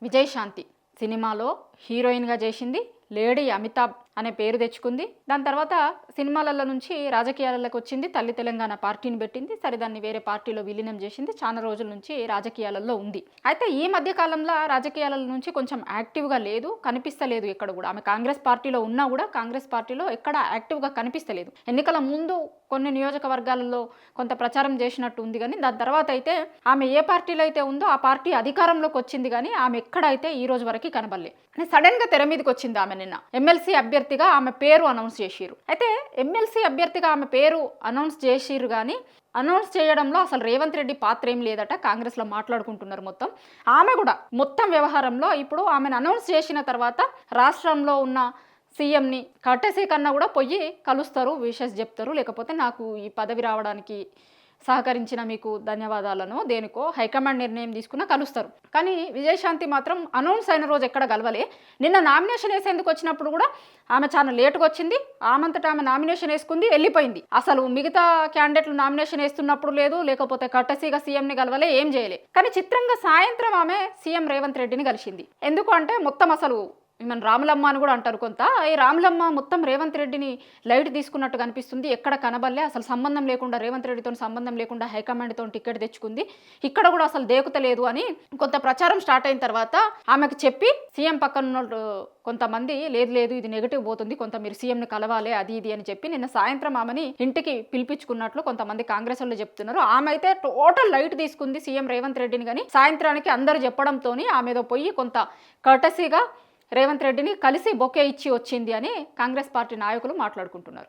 విజయశాంతి సినిమాలో హీరోయిన్గా చేసింది. లేడీ అమితాబ్ అనే పేరు తెచ్చుకుంది. దాని తర్వాత సినిమాలలో నుంచి రాజకీయాలకు వచ్చింది. తల్లి తెలంగాణ పార్టీని పెట్టింది. సరే, దాన్ని వేరే పార్టీలో విలీనం చేసింది. చాలా రోజుల నుంచి రాజకీయాలలో ఉంది. అయితే ఈ మధ్య కాలంలో రాజకీయాల నుంచి కొంచెం యాక్టివ్గా లేదు, కనిపిస్తలేదు ఎక్కడ కూడా. ఆమె కాంగ్రెస్ పార్టీలో ఉన్నా కూడా కాంగ్రెస్ పార్టీలో ఎక్కడ యాక్టివ్గా కనిపిస్తలేదు. ఎన్నికల ముందు కొన్ని నియోజకవర్గాలలో కొంత ప్రచారం చేసినట్టు ఉంది, కానీ దాని తర్వాత అయితే ఆమె ఏ పార్టీలో అయితే ఉందో ఆ పార్టీ అధికారంలోకి వచ్చింది, కానీ ఆమె ఎక్కడైతే ఈ రోజు వరకు కనబడలే. సడన్గా తెర మీదకి వచ్చింది ఆమె. నిన్న ఎమ్మెల్సీ అభ్యర్థిగా ఆమె పేరు అనౌన్స్ చేసిరు. అయితే ఎమ్మెల్సీ అభ్యర్థిగా ఆమె పేరు అనౌన్స్ చేసిరు, కానీ అనౌన్స్ చేయడంలో అసలు రేవంత్ రెడ్డి పాత్ర ఏం లేదట. కాంగ్రెస్లో మాట్లాడుకుంటున్నారు మొత్తం. ఆమె కూడా మొత్తం వ్యవహారంలో ఇప్పుడు ఆమెను అనౌన్స్ చేసిన తర్వాత రాష్ట్రంలో ఉన్న సీఎంని కట్టేసే కన్నా కూడా పోయి కలుస్తారు, విషెస్ చెప్తారు. లేకపోతే నాకు ఈ పదవి రావడానికి సహకరించిన మీకు ధన్యవాదాలను దేనికో హైకమాండ్ నిర్ణయం తీసుకున్నా కలుస్తారు. కానీ విజయశాంతి మాత్రం అనౌన్స్ అయిన రోజు ఎక్కడ కలవలే. నిన్న నామినేషన్ వేసేందుకు వచ్చినప్పుడు కూడా ఆమె చాలా లేటుగా వచ్చింది. ఆమంతటా ఆమె నామినేషన్ వేసుకుంది, వెళ్ళిపోయింది. అసలు మిగతా క్యాండిడేట్లు నామినేషన్ వేస్తున్నప్పుడు లేదు, లేకపోతే కట్టసీగా సీఎంని కలవలే, ఏం చేయలే. కానీ చిత్రంగా సాయంత్రం ఆమె సీఎం రేవంత్ రెడ్డిని కలిసింది. ఎందుకు అంటే మొత్తం అసలు ఈమెను రాములమ్మ అని కూడా అంటారు కొంత. ఈ రాములమ్మ మొత్తం రేవంత్ రెడ్డిని లైట్ తీసుకున్నట్టు కనిపిస్తుంది. ఎక్కడ కనబల్లే, అసలు సంబంధం లేకుండా, రేవంత్ రెడ్డితో సంబంధం లేకుండా హైకమాండ్తో టికెట్ తెచ్చుకుంది. ఇక్కడ కూడా అసలు దేకుతలేదు అని కొంత ప్రచారం స్టార్ట్ అయిన తర్వాత ఆమెకు చెప్పి సీఎం పక్కన కొంతమంది లేదు ఇది నెగిటివ్ పోతుంది, కొంత మీరు సీఎంని కలవాలి అది ఇది అని చెప్పి నిన్న సాయంత్రం ఆమెని ఇంటికి పిలిపించుకున్నట్లు కొంతమంది కాంగ్రెస్ వాళ్ళు చెప్తున్నారు. ఆమె అయితే టోటల్ లైట్ తీసుకుంది సీఎం రేవంత్ రెడ్డిని. కానీ సాయంత్రానికి అందరూ చెప్పడంతో ఆమెతో పోయి కొంత కర్టసీగా రేవంత్ రెడ్డిని కలిసి బొకే ఇచ్చి వచ్చింది అని కాంగ్రెస్ పార్టీ నాయకులు మాట్లాడుకుంటున్నారు.